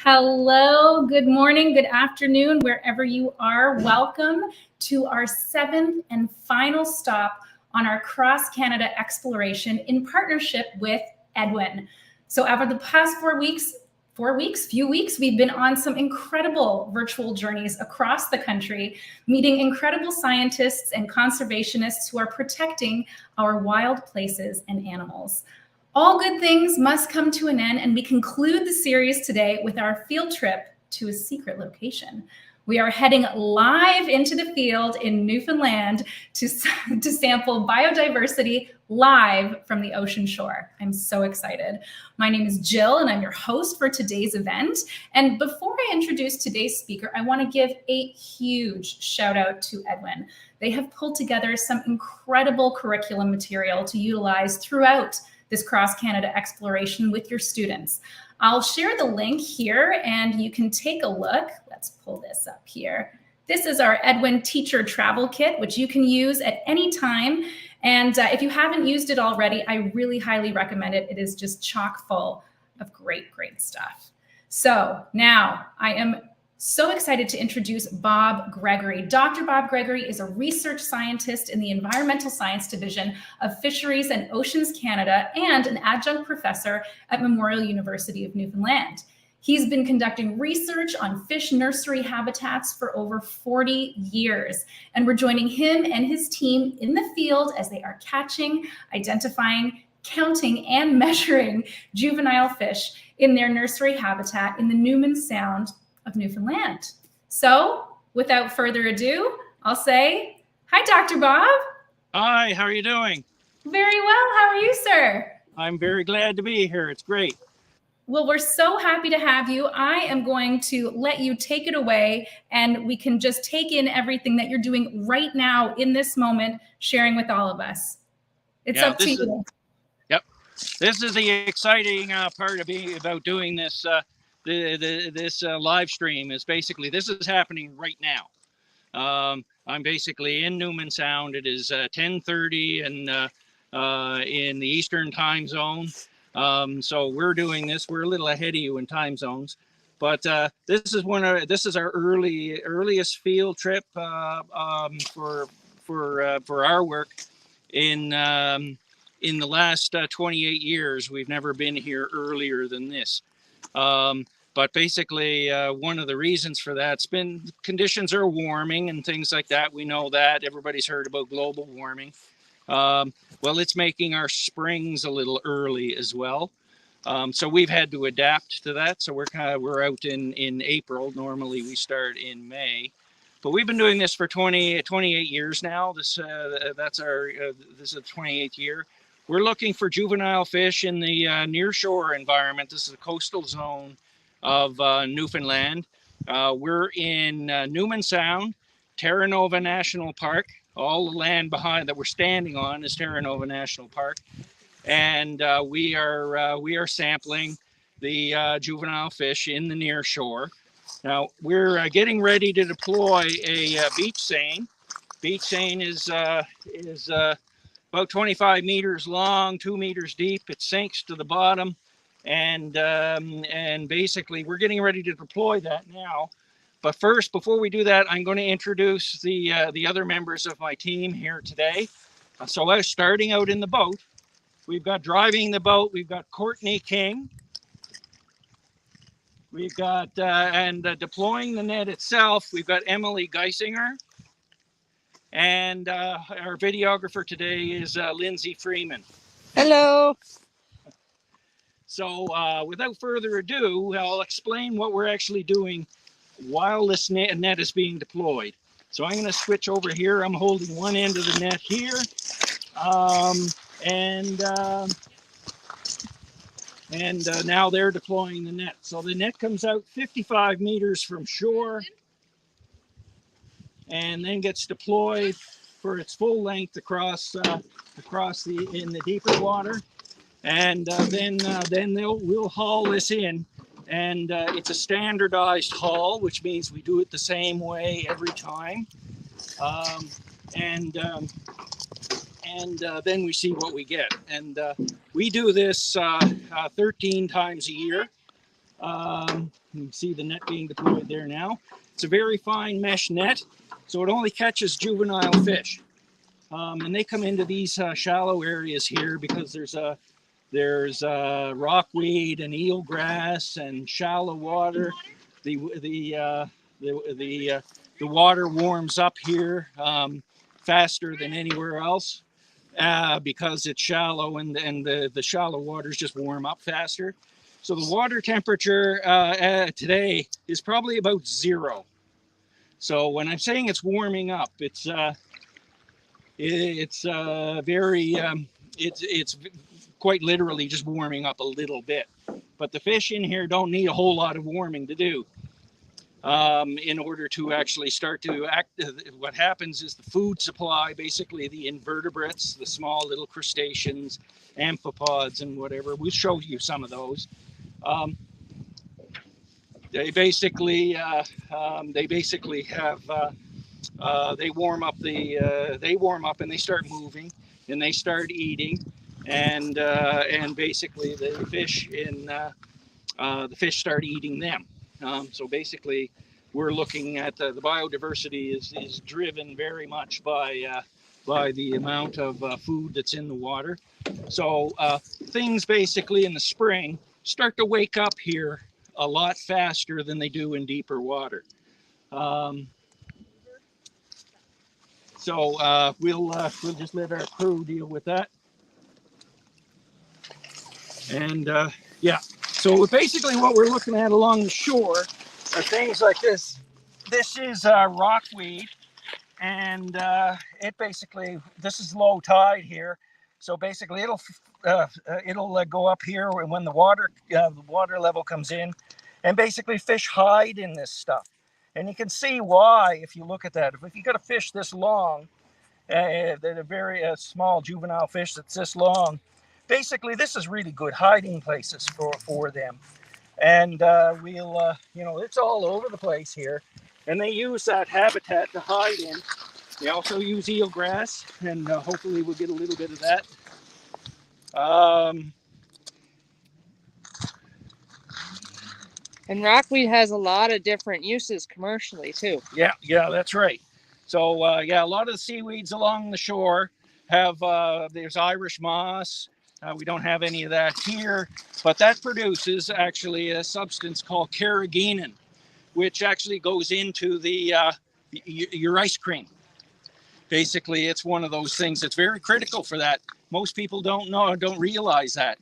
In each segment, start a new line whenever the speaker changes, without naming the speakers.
Hello, good morning, good afternoon, wherever you are. Welcome to our seventh and final stop on our Cross Canada exploration in partnership with Edwin. So over the past few weeks, we've been on some incredible virtual journeys across the country, meeting incredible scientists and conservationists who are protecting our wild places and animals. All good things must come to an end, and we conclude the series today with our field trip to a secret location. We are heading live into the field in Newfoundland to sample biodiversity live from the ocean shore. I'm so excited. My name is Jill, and I'm your host for today's event. And before I introduce today's speaker, I want to give a huge shout out to Edwin. They have pulled together some incredible curriculum material to utilize throughout this Cross Canada exploration with your students. I'll share the link here and you can take a look. Let's pull this up here. This is our Edwin Teacher Travel Kit, which you can use at any time. And if you haven't used it already, I really highly recommend it. It is just chock full of great stuff. So now I am so excited to introduce Bob Gregory. Dr. Bob Gregory is a research scientist in the Environmental Science Division of Fisheries and Oceans Canada and an adjunct professor at Memorial University of Newfoundland. He's been conducting research on fish nursery habitats for over 40 years, and we're joining him and his team in the field as they are catching, identifying, counting, and measuring juvenile fish in their nursery habitat in the Newman Sound of Newfoundland. So without further ado, I'll say, hi, Dr. Bob.
Hi, how are you doing?
Very well. How are you, sir?
I'm very glad to be here. It's great.
Well, we're so happy to have you. I am going to let you take it away and we can just take in everything that you're doing right now in this moment, sharing with all of us. It's up to you.
Yep. This is the exciting part about doing this this live stream is basically this is happening right now. I'm basically in Newman Sound. It is 10:30 and in the Eastern time zone. So we're doing this. We're a little ahead of you in time zones, but this is our earliest field trip for our work in the last 28 years. We've never been here earlier than this. But basically, one of the reasons for that's been conditions are warming and things like that. We know that everybody's heard about global warming. Well, it's making our springs a little early as well. So we've had to adapt to that. So we're out in April. Normally we start in May, but we've been doing this for 28 years now. This is the 28th year. We're looking for juvenile fish in the nearshore environment. This is a coastal zone of Newfoundland. We're in Newman Sound, Terra Nova National Park. All the land behind that we're standing on is Terra Nova National Park, and we are sampling the juvenile fish in the near shore. Now we're getting ready to deploy a beach seine. Beach seine is about 25 meters long, 2 meters deep. It sinks to the bottom, and basically we're getting ready to deploy that now. But first, before we do that, I'm going to introduce the other members of my team here today. So I was starting out in the boat. We've got driving the boat. We've got Courtney King. We've got and deploying the net itself. We've got Emily Geisinger. And our videographer today is Lindsay Freeman.
Hello.
So without further ado, I'll explain what we're actually doing while this net is being deployed. So I'm going to switch over here. I'm holding one end of the net here. And now they're deploying the net. So the net comes out 55 meters from shore and then gets deployed for its full length across in the deeper water. And then we'll haul this in. And it's a standardized haul, which means we do it the same way every time. And then we see what we get. And we do this 13 times a year. You can see the net being deployed there now. It's a very fine mesh net, so it only catches juvenile fish. And they come into these shallow areas here because there's rockweed and eelgrass and shallow water. The water warms up here faster than anywhere else because it's shallow, and the shallow waters just warm up faster. So the water temperature today is probably about 0. So when I'm saying it's warming up, it's quite literally just warming up a little bit. But the fish in here don't need a whole lot of warming to do in order to actually start to act. What happens is the food supply, basically the invertebrates, the small little crustaceans, amphipods and whatever, we'll show you some of those. They basically have they warm up and they start moving and they start eating, and basically the fish start eating them. So basically we're looking at the biodiversity is driven very much by the amount of food that's in the water. So things basically in the spring start to wake up here a lot faster than they do in deeper water. So we'll just let our crew deal with that. And yeah, so basically what we're looking at along the shore are things like this. This is rockweed, and this is low tide here. So basically it'll go up here when the water level comes in, and basically fish hide in this stuff. And you can see why if you look at that. If you got a fish this long, a very small juvenile fish that's this long, basically this is really good hiding places for them. And it's all over the place here, and they use that habitat to hide in. They also use eelgrass, and hopefully we'll get a little bit of that.
And rockweed has a lot of different uses commercially too.
Yeah, that's right. So a lot of the seaweeds along the shore have there's Irish moss. We don't have any of that here, but that produces actually a substance called carrageenan, which actually goes into your ice cream. Basically, it's one of those things that's very critical for that. Most people don't realize that,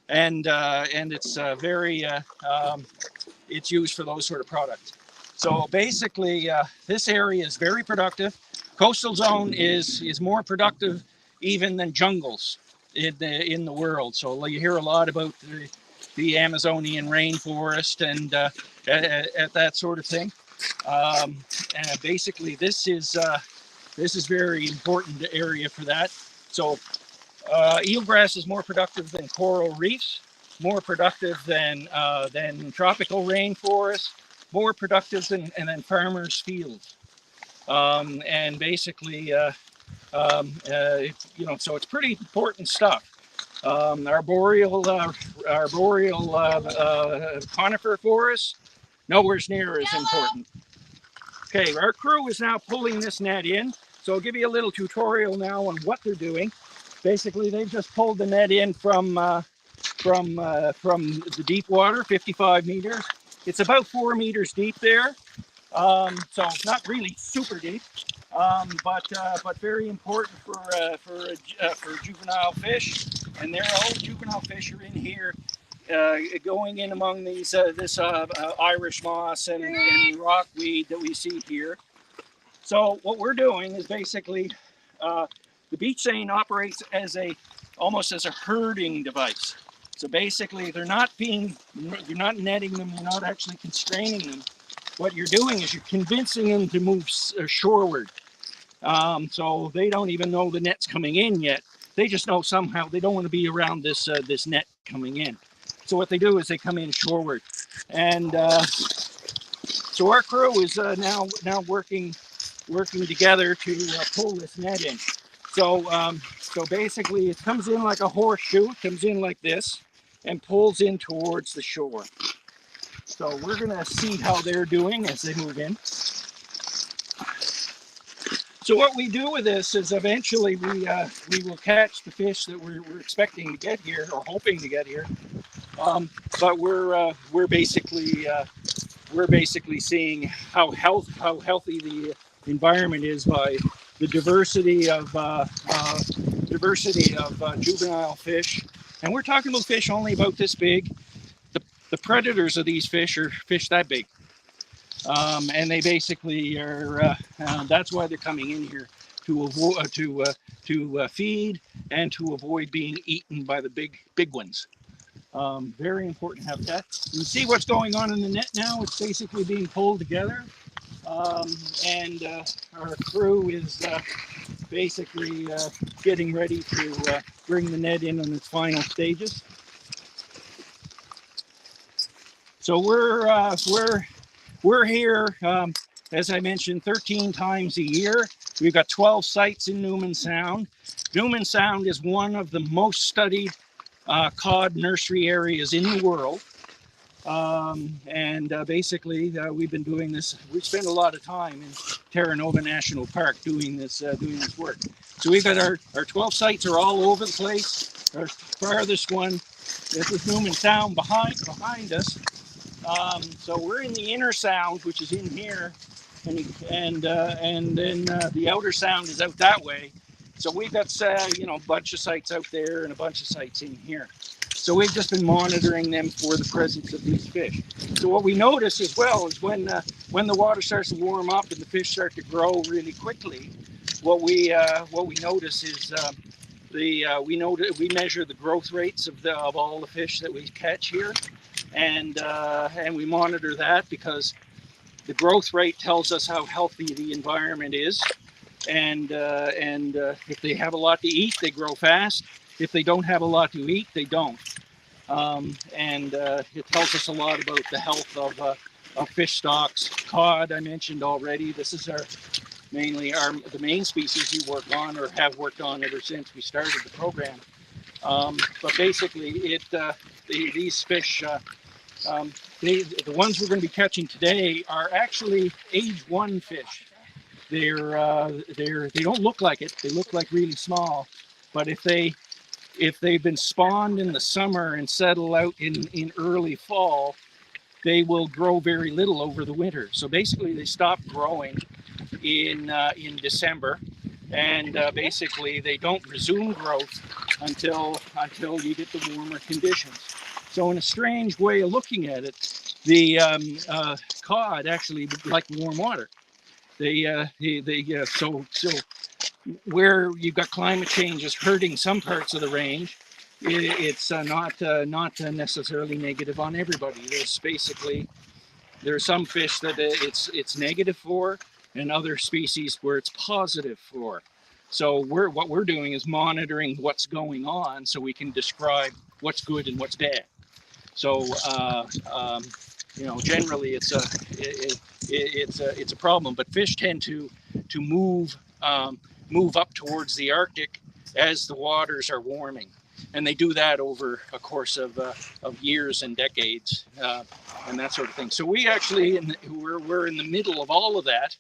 and it's it's used for those sort of products. So basically, this area is very productive. Coastal zone is more productive even than jungles in the world. So you hear a lot about the Amazonian rainforest and at that sort of thing. And basically, this is very important area for that. So eelgrass is more productive than coral reefs, more productive than tropical rainforests, more productive than farmers' fields. And basically, so it's pretty important stuff. Arboreal conifer forests, nowhere near as important. Okay, our crew is now pulling this net in. So I'll give you a little tutorial now on what they're doing. Basically, they've just pulled the net in from the deep water, 55 meters. It's about 4 meters deep there. So not really super deep, but very important for juvenile fish. And all juvenile fish are in here, going in among these this Irish moss and rockweed that we see here. So what we're doing is basically the beach seine operates almost as a herding device. So basically, you're not netting them, you're not actually constraining them. What you're doing is you're convincing them to move shoreward. So they don't even know the net's coming in yet. They just know somehow they don't want to be around this net coming in. So what they do is they come in shoreward. And so our crew is now working together to pull this net in. So basically, it comes in like a horseshoe. It comes in like this and pulls in towards the shore. So we're gonna see how they're doing as they move in. So what we do with this is eventually we will catch the fish that we're expecting to get here or hoping to get here. But we're basically seeing how healthy the environment is by the diversity of juvenile fish, and we're talking about fish only about this big. The predators of these fish are fish that big, and they basically are. That's why they're coming in here to avoid to feed and to avoid being eaten by the big ones. Very important habitat. You see what's going on in the net now? It's basically being pulled together, and our crew is basically getting ready to bring the net in on its final stages. So we're here, as I mentioned, 13 times a year. We've got 12 sites in Newman Sound. Newman Sound is one of the most studied cod nursery areas in the world. Basically, we've been doing this. We spend a lot of time in Terra Nova National Park doing this work. So we've got our 12 sites are all over the place. Our farthest one, this is Newman Sound behind us. So we're in the inner sound, which is in here, and then the outer sound is out that way. So we've got a bunch of sites out there and a bunch of sites in here. So we've just been monitoring them for the presence of these fish. So what we notice as well is when the water starts to warm up and the fish start to grow really quickly, what we notice is we measure the growth rates of all the fish that we catch here, and we monitor that because the growth rate tells us how healthy the environment is, and if they have a lot to eat, they grow fast. If they don't have a lot to eat, they don't. It tells us a lot about the health of fish stocks. Cod, I mentioned already. This is the main species we work on or have worked on ever since we started the program. But basically, these fish, the ones we're going to be catching today are actually age 1 fish. They don't look like it. They look like really small, but if they've been spawned in the summer and settle out in early fall, they will grow very little over the winter. So basically, they stop growing in December, and basically they don't resume growth until you get the warmer conditions. So in a strange way of looking at it, the cod actually like warm water. So where you've got climate change is hurting some parts of the range, it's not necessarily negative on everybody. There are some fish that it's negative for, and other species where it's positive for. So what we're doing is monitoring what's going on so we can describe what's good and what's bad. So generally it's a problem, but fish tend to move up towards the Arctic as the waters are warming, and they do that over a course of years and decades, and that sort of thing. So we actually we're in the middle of all of that,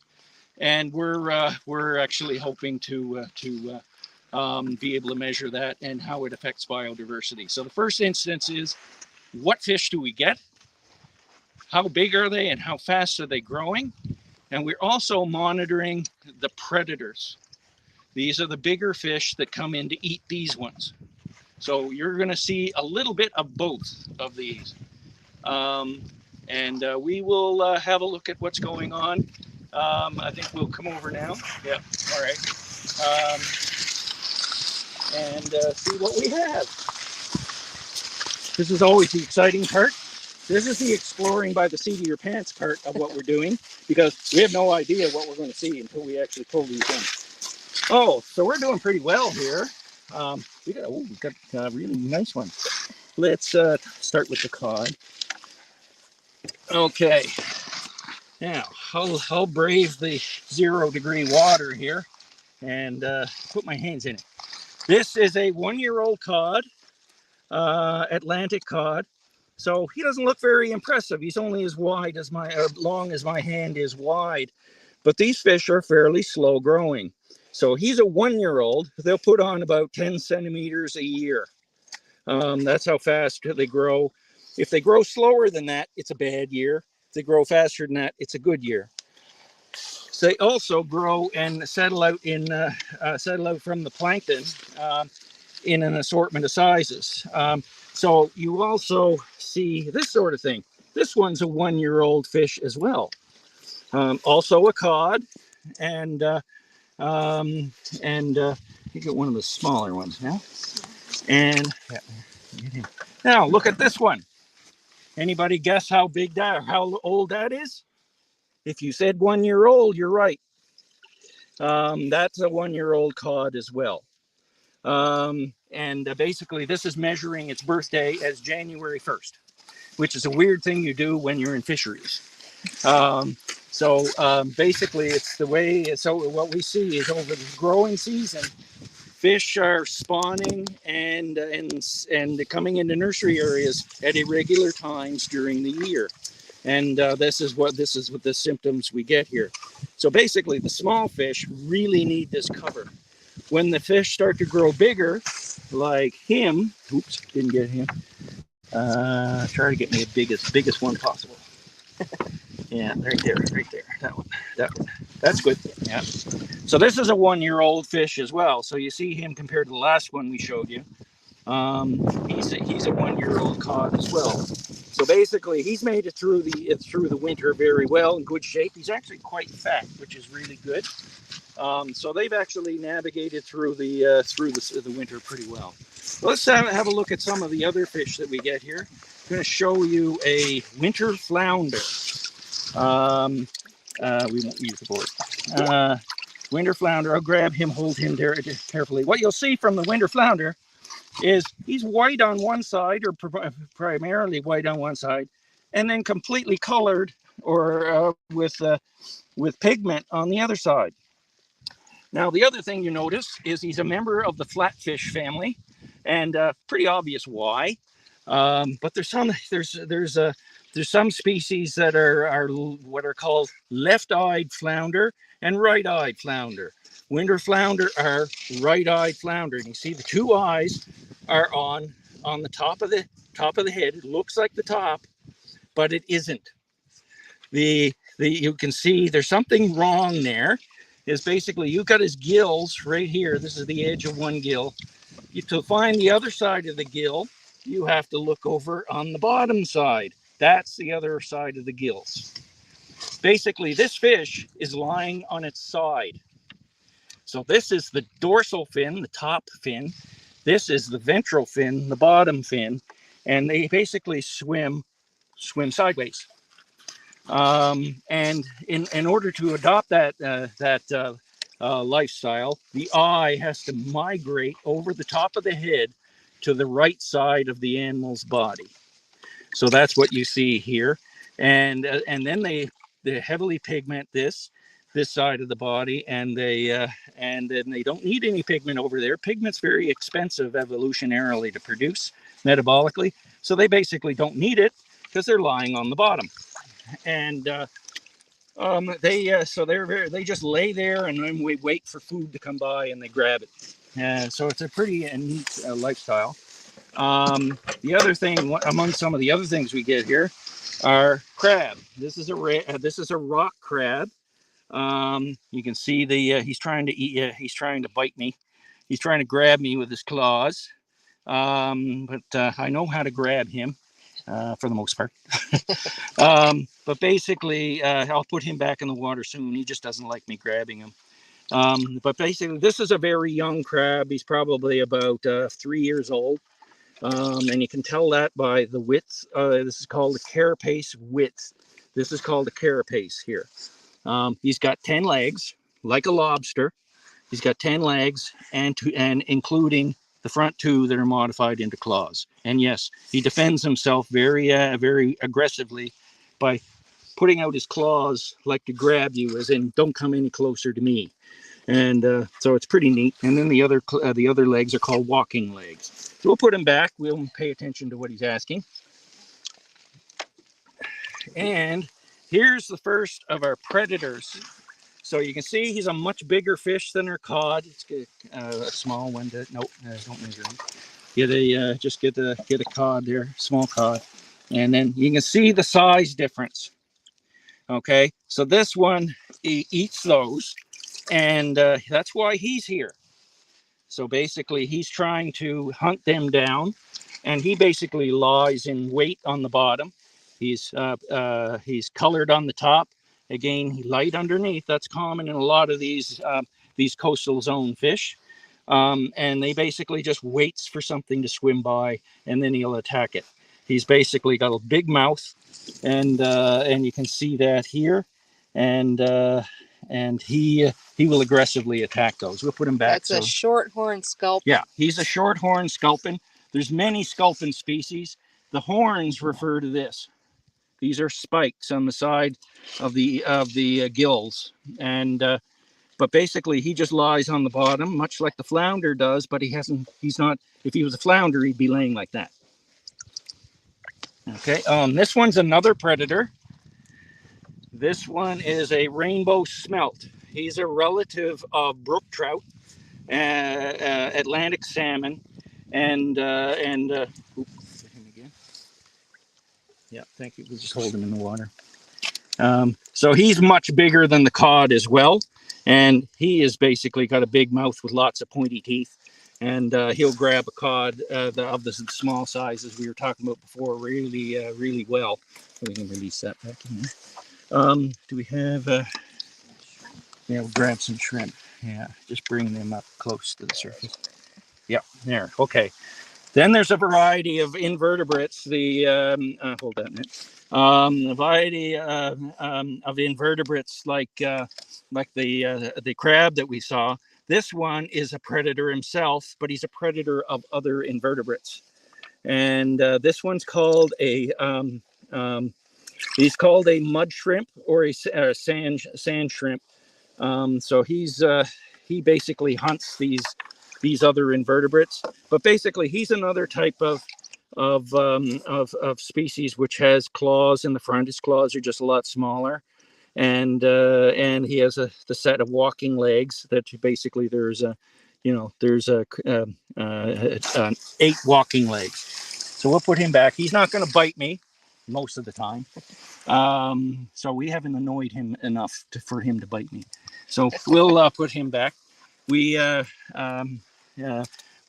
and we're actually hoping to be able to measure that and how it affects biodiversity. So the first instance is, what fish do we get? How big are they, and how fast are they growing? And we're also monitoring the predators. These are the bigger fish that come in to eat these ones. So you're going to see a little bit of both of these. We will have a look at what's going on. I think we'll come over now. Yeah, all right. See what we have. This is always the exciting part. This is the exploring by the seat of your pants part of what we're doing, because we have no idea what we're going to see until we actually pull these in. Oh, so we're doing pretty well here. We've got a really nice one. Let's start with the cod. Okay. Now, I'll brave the 0-degree water here and put my hands in it. This is a 1-year-old cod, Atlantic cod. So he doesn't look very impressive. He's only as wide as long as my hand is wide. But these fish are fairly slow growing. So he's a 1-year-old. They'll put on about 10 centimeters a year. That's how fast they grow. If they grow slower than that, it's a bad year. If they grow faster than that, it's a good year. So they also grow and settle out from the plankton in an assortment of sizes. So you also see this sort of thing. This one's a 1-year-old fish as well. Also a cod, and you get one of the smaller ones now. And now look at this one. Anybody guess how big that, or how old that is? If you said 1-year-old, you're right. That's a 1-year-old cod as well. Basically, this is measuring its birthday as January 1st, which is a weird thing you do when you're in fisheries. Basically, it's the way. So what we see is over the growing season, fish are spawning and coming into nursery areas at irregular times during the year. And this is what the symptoms we get here. So basically, the small fish really need this cover. When the fish start to grow bigger, like him, oops, didn't get him. Try to get me the biggest one possible. Yeah, right there. That one. That's good. Yeah. So this is a 1-year-old fish as well. So you see him compared to the last one we showed you. He's a 1-year-old cod as well. So basically, he's made it through the winter very well, in good shape. He's actually quite fat, which is really good. So they've actually navigated through the winter pretty well. Let's have a look at some of the other fish that we get here. I'm going to show you a winter flounder. We won't use the board. Winter flounder. I'll grab him, hold him there carefully. What you'll see from the winter flounder is he's white on one side, or primarily white on one side, and then completely colored or with pigment on the other side. Now, the other thing you notice is he's a member of the flatfish family, and pretty obvious why. But there's some species that are what are called left-eyed flounder and right-eyed flounder. Winter flounder are right-eyed flounder. And you see the two eyes are on the top of the head. It looks like the top, but it isn't. You can see there's something wrong there. Is basically you've got his gills right here. This is the edge of one gill. To find the other side of the gill, you have to look over on the bottom side. That's the other side of the gills. Basically, this fish is lying on its side. So this is the dorsal fin, the top fin. This is the ventral fin, the bottom fin. And they basically swim sideways. And in order to adopt that lifestyle, the eye has to migrate over the top of the head to the right side of the animal's body. So that's what you see here. And then they heavily pigment this side of the body, and then they don't need any pigment over there. Pigment's very expensive evolutionarily to produce metabolically, so they basically don't need it because they're lying on the bottom. And they just lay there, and then we wait for food to come by, and they grab it. So it's a pretty neat lifestyle. The other thing, among some of the other things we get here, are crab. This is a rock crab. You can see he's trying to eat. He's trying to bite me. He's trying to grab me with his claws. But I know how to grab him. For the most part. But basically, I'll put him back in the water soon. He just doesn't like me grabbing him. But basically, this is a very young crab. He's probably about 3 years old. And you can tell that by the width. This is called the carapace width. This is called the carapace here. He's got 10 legs, like a lobster. He's got 10 legs, and including the front 2 that are modified into claws. And yes, he defends himself very aggressively by putting out his claws like to grab you, as in, don't come any closer to me. And so it's pretty neat. And then the other legs are called walking legs. So we'll put him back. We'll pay attention to what he's asking. And here's the first of our predators. So you can see he's a much bigger fish than our cod. Let's get a small one. Nope, don't measure him. Just get a cod there, small cod, and then you can see the size difference. Okay, so this one eats those, and that's why he's here. So basically, he's trying to hunt them down, and he basically lies in wait on the bottom. He's colored on the top. Again, light underneath. That's common in a lot of these coastal zone fish. And they basically just waits for something to swim by, and then he'll attack it. He's basically got a big mouth, and you can see that here, and he will aggressively attack those. We'll put him back.
That's a shorthorn sculpin.
Yeah, he's a shorthorn sculpin. There's many sculpin species. The horns refer to this. These are spikes on the side of the gills, and but basically he just lies on the bottom, much like the flounder does. But he's not. If he was a flounder, he'd be laying like that. Okay. This one's another predator. This one is a rainbow smelt. He's a relative of brook trout, Atlantic salmon, and oops, him again. Yeah, thank you. We'll just hold him in the water. So he's much bigger than the cod as well, and he is basically got a big mouth with lots of pointy teeth, and he'll grab a cod of the small sizes we were talking about before really well. We can release that back in there. Do we have? Yeah, we'll grab some shrimp. Yeah, just bring them up close to the surface. Yeah, there. Okay. Then there's a variety of invertebrates. Hold that a minute. A variety of invertebrates like the crab that we saw. This one is a predator himself, but he's a predator of other invertebrates. And this one's called a he's called a mud shrimp or a sand shrimp. So he basically hunts these other invertebrates, but basically he's another type of species which has claws in the front. His claws are just a lot smaller, and he has the set of walking legs that basically there's 8 walking legs. So we'll put him back. He's not going to bite me most of the time. So we haven't annoyed him enough for him to bite me. So we'll put him back. We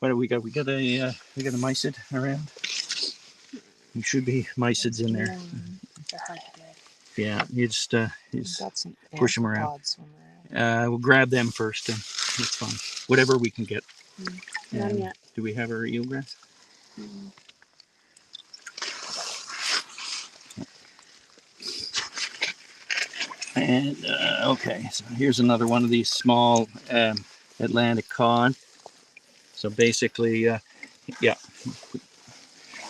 what do we got? We got a mysid around. There should be mysids in there. Yeah, you just push them around. We'll grab them first, and it's fine. Whatever we can get.
None yet.
Do we have our eelgrass? And okay, so here's another one of these small Atlantic cod. So basically, yeah,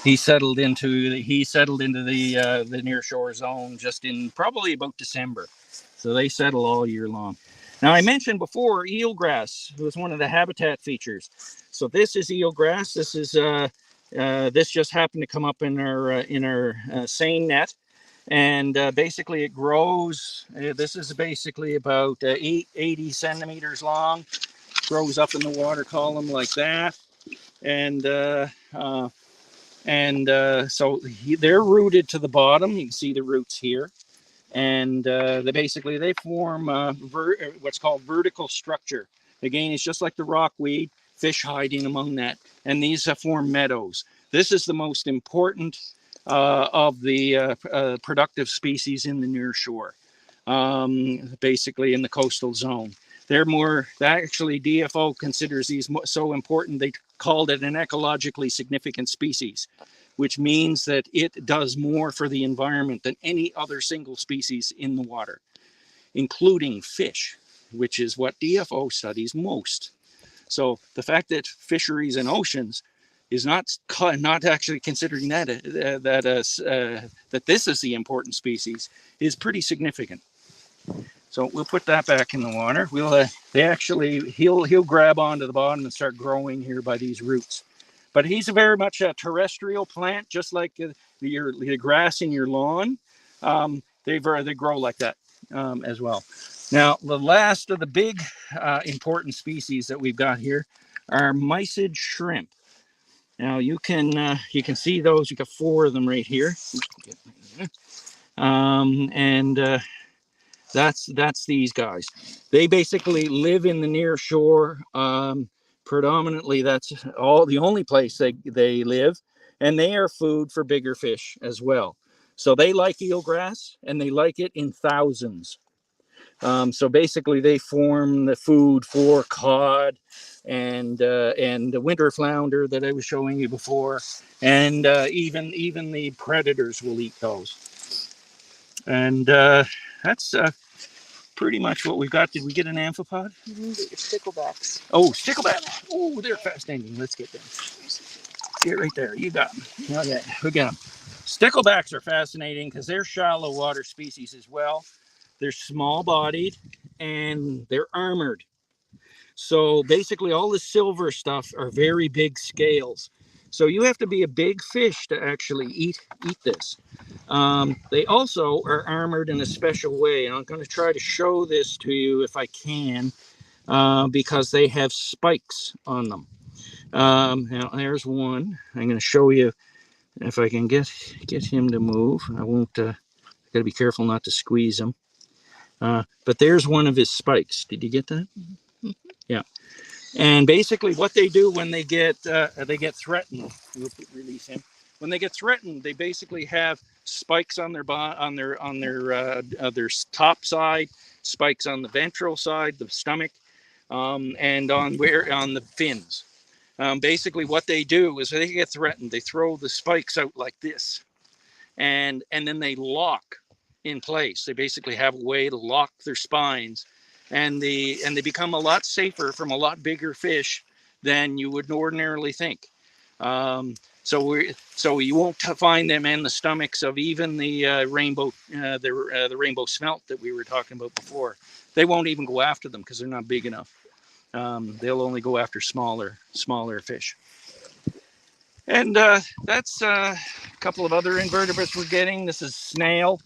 he settled into the near shore zone just in probably about December. So they settle all year long. Now I mentioned before eelgrass was one of the habitat features. So this is eelgrass. This is this just happened to come up in our seine net. And basically it grows, this is basically about 80 centimeters long, grows up in the water column like that. And so they're rooted to the bottom. You can see the roots here. And they form what's called vertical structure. Again, it's just like the rockweed, fish hiding among that. And these form meadows. This is the most important of the productive species in the near shore, basically in the coastal zone. Actually DFO considers these so important, they called it an ecologically significant species, which means that it does more for the environment than any other single species in the water, including fish, which is what DFO studies most. So the fact that fisheries and oceans is not actually considering that this is the important species is pretty significant. So we'll put that back in the water. He'll grab onto the bottom and start growing here by these roots. But he's very much a terrestrial plant, just like the grass in your lawn. they grow like that as well. Now, the last of the big important species that we've got here are mysid shrimp. Now you can see those. You got 4 of them right here, and that's these guys. They basically live in the near shore. Predominantly, that's the only place they live, and they are food for bigger fish as well. So they like eelgrass, and they like it in thousands. So basically, they form the food for cod and the winter flounder that I was showing you before, and even the predators will eat those. And that's pretty much what we've got. Did we get an amphipod?
Get your sticklebacks.
Oh, stickleback! Oh, they're fascinating. Let's get them. Get right there. You got them. Okay, we got them. Sticklebacks are fascinating because they're shallow water species as well. They're small-bodied and they're armored. So basically all the silver stuff are very big scales. So you have to be a big fish to actually eat this. They also are armored in a special way. And I'm going to try to show this to you if I can, because they have spikes on them. Now there's one. I'm going to show you if I can get him to move. I won't, got to be careful not to squeeze him. But there's one of his spikes. Did you get that? Mm-hmm. Yeah. And basically what they do when they get threatened, we'll release him. When they get threatened, they basically have spikes on their top side, spikes on the ventral side, the stomach, and on the fins. Basically what they do is they get threatened, they throw the spikes out like this, and then they lock in place. They basically have a way to lock their spines, and they become a lot safer from a lot bigger fish than you would ordinarily think. So you won't find them in the stomachs of even the rainbow smelt that we were talking about before. They won't even go after them because they're not big enough. They'll only go after smaller fish. And that's a couple of other invertebrates we're getting. This is snail.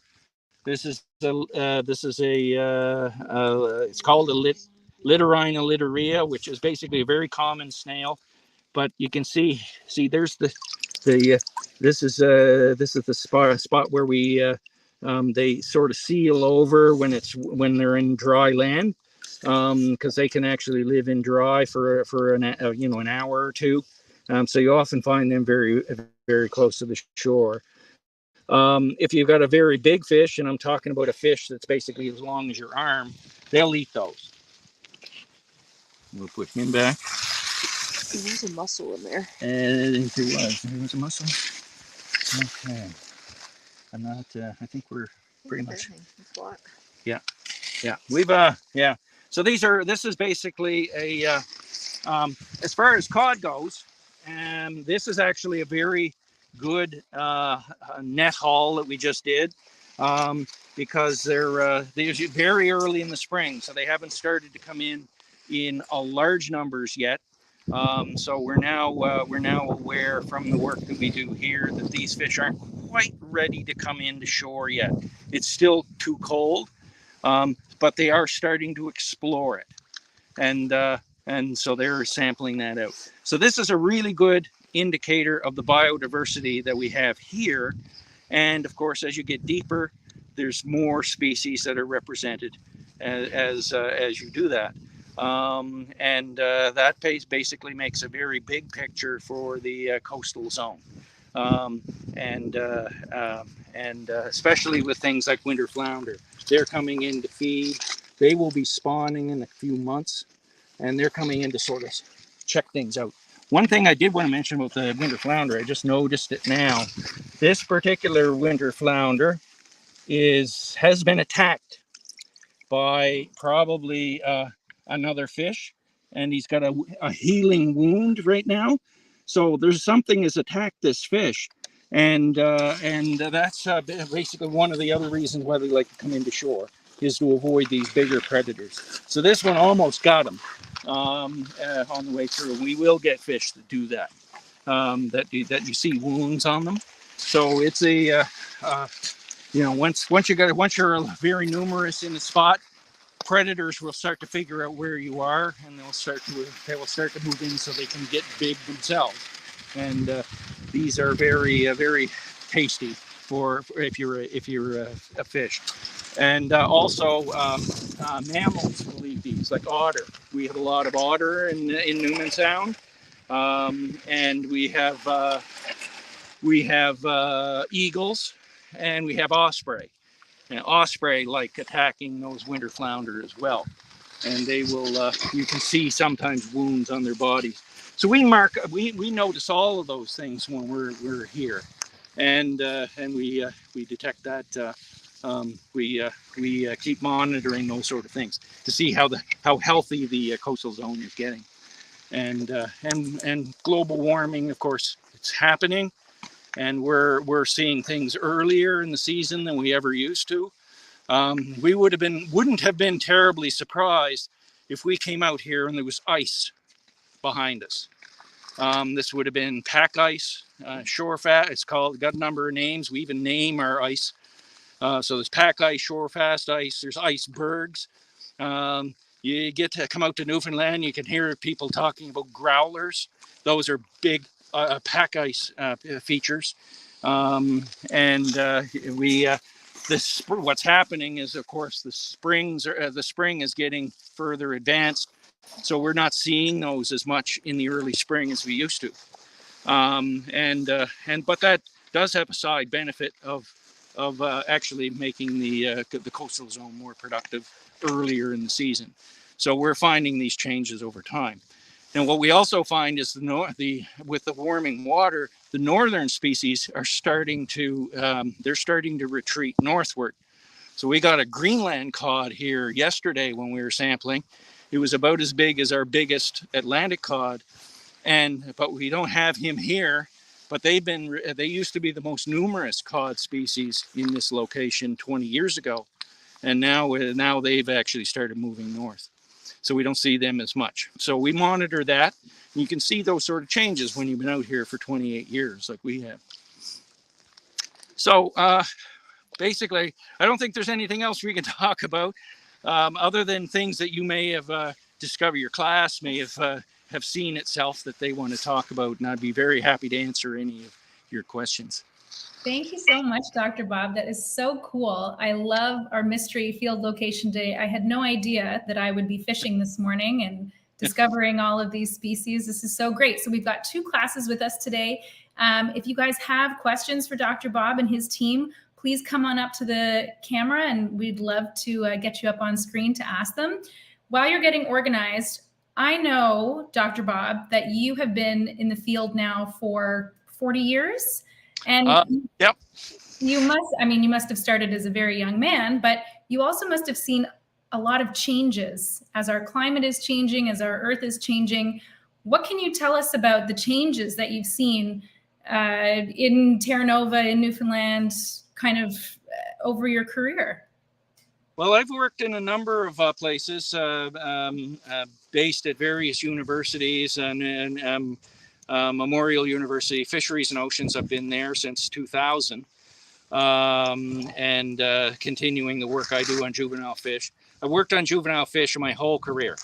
This is it's called a Littorina littorea, which is basically a very common snail. But you can see there's this is the spot where we they sort of seal over when they're in dry land, because they can actually live in dry for an hour or two. So you often find them very, very close to the shore. If you've got a very big fish, and I'm talking about a fish that's basically as long as your arm, they'll eat those. We'll put him back.
There's a mussel in there.
And there was a mussel. Okay. I'm not. I think we're pretty much. Yeah. We've yeah. So this is basically a as far as cod goes, this is actually a very good net haul that we just did, because they're very early in the spring, so they haven't started to come in a large numbers yet. So we're now aware from the work that we do here that these fish aren't quite ready to come into shore yet. It's still too cold, but they are starting to explore it, and so they're sampling that out. So this is a really good indicator of the biodiversity that we have here. And of course, as you get deeper, there's more species that are represented as you do that. That basically makes a very big picture for the coastal zone. Especially with things like winter flounder, they're coming in to feed. They will be spawning in a few months, and they're coming in to sort of check things out. One thing I did want to mention about the winter flounder, I just noticed it now. This particular winter flounder has been attacked by probably another fish, and he's got a healing wound right now. So there's something has attacked this fish, and that's basically one of the other reasons why they like to come into shore, is to avoid these bigger predators. So this one almost got him on the way through. We will get fish that do that, that you see wounds on them. So it's you know, once you're very numerous in the spot, predators will start to figure out where you are, and they will start to move in so they can get big themselves. And these are very tasty for if you're a fish. And also mammals will eat these, like otter. We have a lot of otter in Newman Sound, and we have eagles, and we have osprey. And osprey like attacking those winter flounder as well, and they will. You can see sometimes wounds on their bodies. So we notice all of those things when we're here, and we detect that. We keep monitoring those sort of things to see how healthy the coastal zone is getting, and global warming, of course, it's happening. And we're seeing things earlier in the season than we ever used to. We wouldn't have been terribly surprised if we came out here and there was ice behind us. This would have been pack ice, shore fast. It's got a number of names. We even name our ice. So there's pack ice, shore fast ice. There's icebergs. You get to come out to Newfoundland, you can hear people talking about growlers. Those are big pack ice features. What's happening is, of course, the spring is getting further advanced, so we're not seeing those as much in the early spring as we used to. But that does have a side benefit of actually making the coastal zone more productive earlier in the season. So we're finding these changes over time. And what we also find is with the warming water, the northern species are starting to retreat northward. So we got a Greenland cod here yesterday when we were sampling. It was about as big as our biggest Atlantic cod, but we don't have him here. But they used to be the most numerous cod species in this location 20 years ago, and now they've actually started moving north. So we don't see them as much. So we monitor that. And you can see those sort of changes when you've been out here for 28 years like we have. So basically, I don't think there's anything else we can talk about other than things that you may have discovered, your class may have seen itself that they want to talk about. And I'd be very happy to answer any of your questions.
Thank you so much, Dr. Bob. That is so cool. I love our mystery field location day. I had no idea that I would be fishing this morning and discovering all of these species. This is so great. So we've got 2 classes with us today. If you guys have questions for Dr. Bob and his team, please come on up to the camera and we'd love to get you up on screen to ask them. While you're getting organized, I know, Dr. Bob, that you have been in the field now for 40 years. And
yep.
You must have started as a very young man, but you also must have seen a lot of changes as our climate is changing, as our earth is changing. What can you tell us about the changes that you've seen in Terra Nova, in Newfoundland, kind of over your career?
Well, I've worked in a number of places based at various universities and Memorial University, Fisheries and Oceans. I've been there since 2000 and continuing the work I do on juvenile fish. I've worked on juvenile fish my whole career,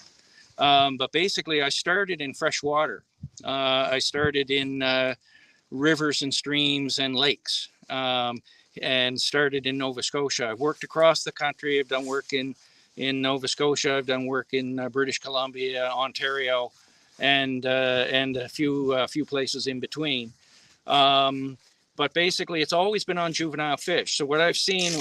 but basically I started in freshwater. I started in rivers and streams and lakes and started in Nova Scotia. I've worked across the country. I've done work in Nova Scotia. I've done work in British Columbia, Ontario, and a few places in between. But basically, it's always been on juvenile fish. So what I've seen,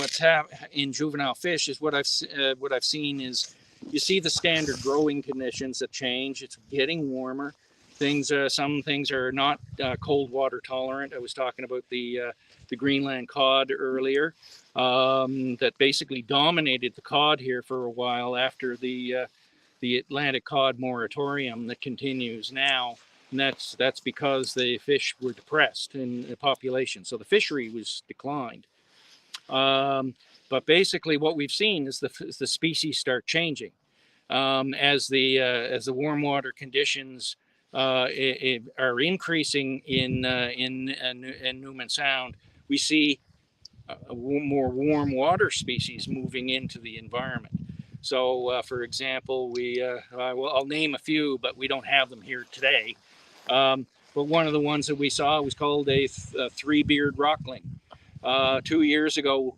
in juvenile fish is what I've seen is you see the standard growing conditions that change. It's getting warmer. Some things are not cold water tolerant. I was talking about the Greenland cod earlier, that basically dominated the cod here for a while after the Atlantic cod moratorium that continues now. And that's because the fish were depressed in the population. So the fishery was declined. But basically what we've seen is the species start changing. As the warm water conditions are increasing in Newman Sound, we see more warm water species moving into the environment. So, for example, I'll name a few, but we don't have them here today. But one of the ones that we saw was called a three-beard rockling. 2 years ago,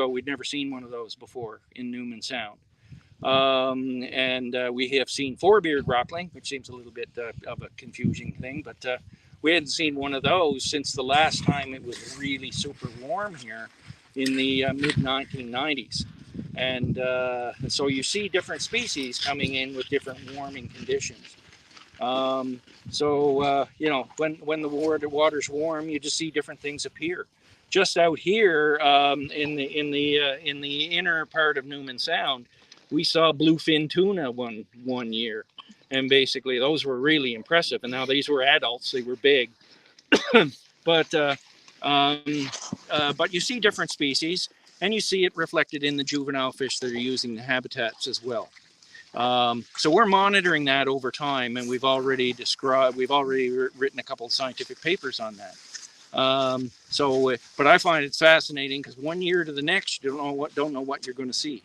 we'd never seen one of those before in Newman Sound. And we have seen four-beard rockling, which seems a little bit of a confusing thing, but we hadn't seen one of those since the last time it was really super warm here in the mid-1990s. And so you see different species coming in with different warming conditions. When the water's warm, you just see different things appear. Just out here in the inner part of Newman Sound, we saw bluefin tuna one year, and basically those were really impressive. And now these were adults; they were big, but you see different species, and you see it reflected in the juvenile fish that are using the habitats as well. So we're monitoring that over time, and we've already written a couple of scientific papers on that. But I find it fascinating because 1 year to the next, you don't know what you're going to see.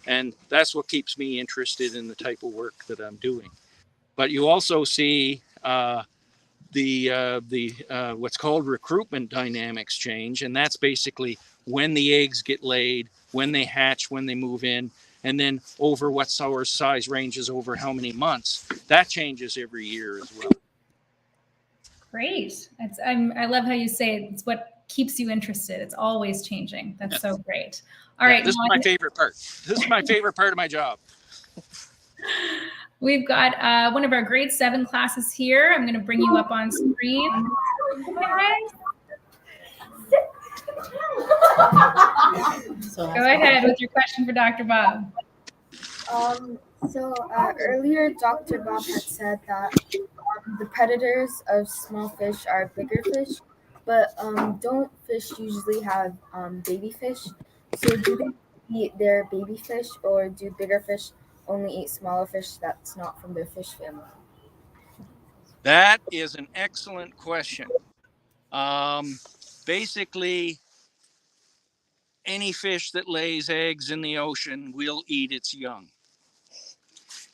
And that's what keeps me interested in the type of work that I'm doing. But you also see what's called recruitment dynamics change, and that's basically when the eggs get laid, when they hatch, when they move in, and then over what size ranges over how many months. That changes every year as well.
Great. I love how you say it's what keeps you interested. It's always changing. That's so great. All right.
This is my favorite part. This is my favorite part of my job.
We've got one of our grade 7 classes here. I'm going to bring you up on screen. Go ahead with your question for Dr. Bob.
Earlier, Dr. Bob had said that the predators of small fish are bigger fish, but don't fish usually have baby fish? So do they eat their baby fish, or do bigger fish only eat smaller fish that's not from their fish family?
That is an excellent question. Basically, any fish that lays eggs in the ocean will eat its young.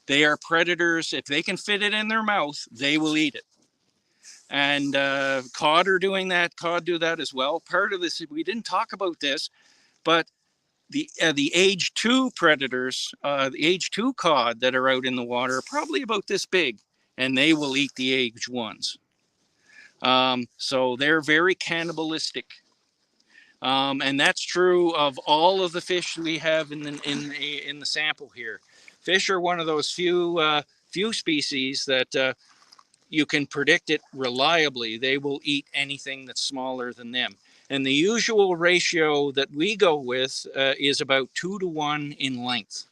They are predators. If they can fit it in their mouth, they will eat it. And cod are doing that. Cod do that as well. Part of this, we didn't talk about this, but the age 2 predators, the age 2 cod that are out in the water are probably about this big, and they will eat the age ones. So they're very cannibalistic. And that's true of all of the fish we have in the sample here. Fish are one of those few species that you can predict it reliably. They will eat anything that's smaller than them. And the usual ratio that we go with is about 2 to 1 in length.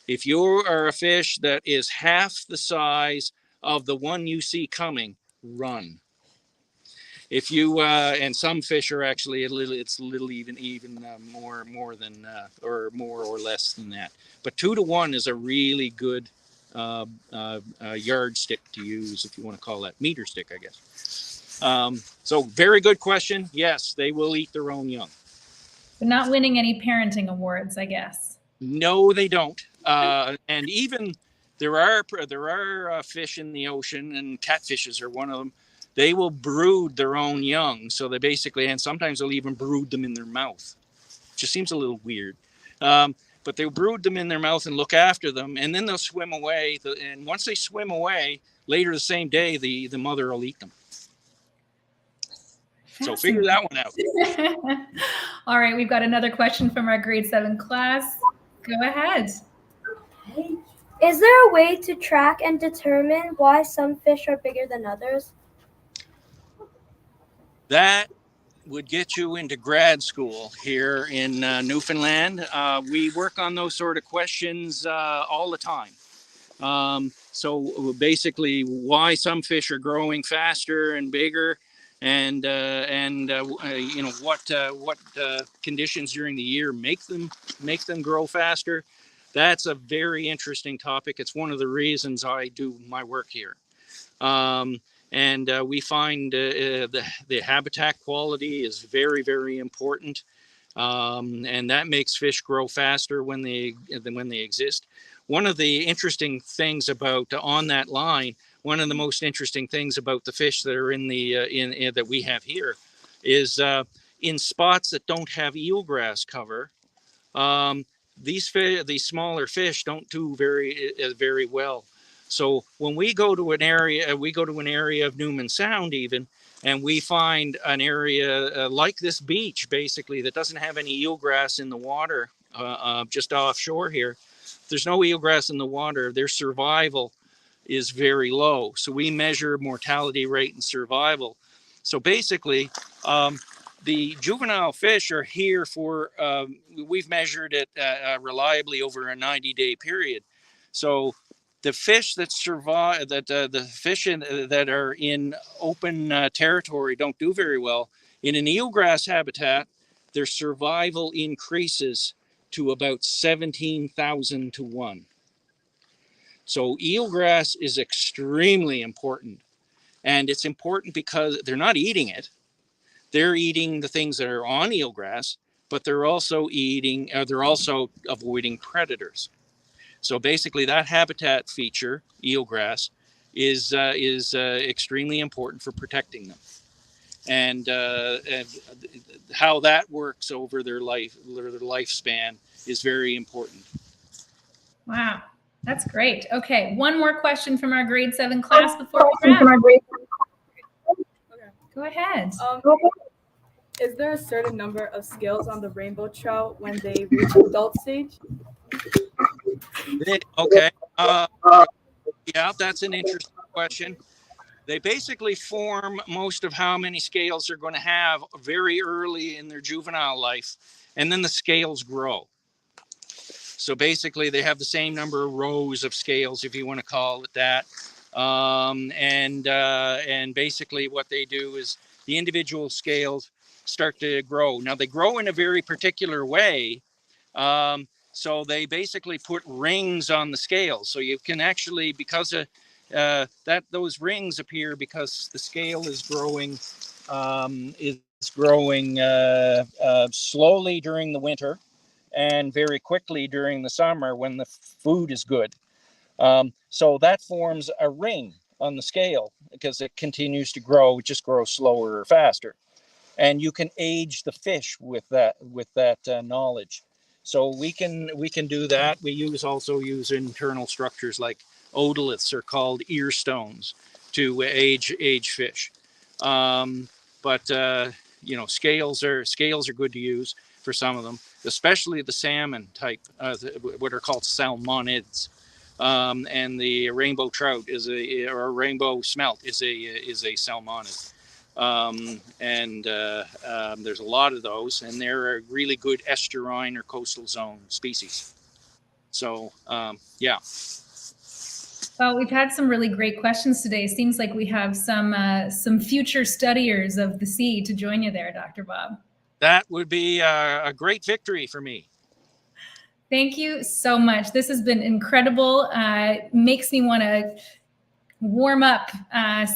If you are a fish that is half the size of the one you see coming, run. If you and some fish are actually it's a little even more than or more or less than that. But 2 to 1 is a really good yardstick to use, if you want to call that meter stick, I guess. So very good question. Yes, they will eat their own young.
But not winning any parenting awards, I guess.
No, they don't. And even there are fish in the ocean, and catfishes are one of them. They will brood their own young. So they basically, and sometimes they'll even brood them in their mouth. Just seems a little weird. But they'll brood them in their mouth and look after them, and then they'll swim away. And once they swim away, later the same day, the mother will eat them. So figure that one out.
All right, we've got another question from our grade 7 class. Go ahead.
Is there a way to track and determine why some fish are bigger than others?
That would get you into grad school here in Newfoundland. We work on those sort of questions all the time. So basically, why some fish are growing faster and bigger, and what conditions during the year make them grow faster. That's a very interesting topic. It's one of the reasons I do my work here. And we find the habitat quality is very, very important. And that makes fish grow faster when they exist. One of the interesting things about on that line, one of the most interesting things about the fish that are in the that we have here, is in spots that don't have eelgrass cover. These smaller fish don't do very well. So when we go to an area of Newman Sound even, and we find an area like this beach, basically, that doesn't have any eelgrass in the water, just offshore here. If there's no eelgrass in the water, their survival is very low. So we measure mortality rate and survival. So basically, the juvenile fish are here for, we've measured it reliably over a 90-day period. So the fish that survive, the fish that are in open territory don't do very well. In an eelgrass habitat, their survival increases to about 17,000 to 1. So eelgrass is extremely important. And it's important because they're not eating it. They're eating the things that are on eelgrass, but they're also avoiding predators. So basically that habitat feature, eelgrass, is extremely important for protecting them. And how that works over their lifespan is very important.
Wow, that's great. Okay, one more question from our grade 7 class before we wrap. Go ahead.
Is there a certain number of scales on the rainbow trout when they reach adult stage?
Okay. Yeah, that's an interesting question. They basically form most of how many scales they're going to have very early in their juvenile life, and then the scales grow. So basically, they have the same number of rows of scales, if you want to call it that. And basically, what they do is the individual scales start to grow. Now, they grow in a very particular way. So they basically put rings on the scales. So you can actually, because of those rings appear because the scale is growing slowly during the winter and very quickly during the summer when the food is good. So that forms a ring on the scale because it continues to grow. It just grows slower or faster. And you can age the fish with that knowledge. So we can do that. We also use internal structures like otoliths are called ear stones to age fish. But scales are good to use for some of them, especially the salmon type, what are called salmonids. And the rainbow trout or rainbow smelt is a salmonid. There's a lot of those, and they're a really good estuarine or coastal zone species. So, yeah.
Well, we've had some really great questions today. Seems like we have some future studiers of the sea to join you there, Dr. Bob.
That would be a great victory for me.
Thank you so much. This has been incredible. Makes me want to warm up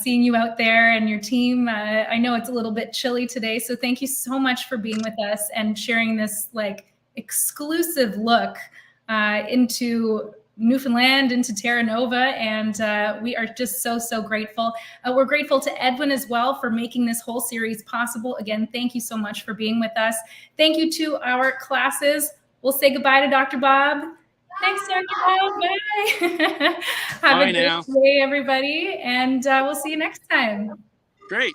seeing you out there and your team. I know it's a little bit chilly today, so thank you so much for being with us and sharing this exclusive look into Newfoundland, into Terra Nova, and we are just so grateful. We're grateful to Edwin as well for making this whole series possible. Again, thank you so much for being with us. Thank you to our classes. We'll say goodbye to Dr. Bob. Thanks, Dr. Bob. Bye. Have a great day, everybody, and we'll see you next time.
Great.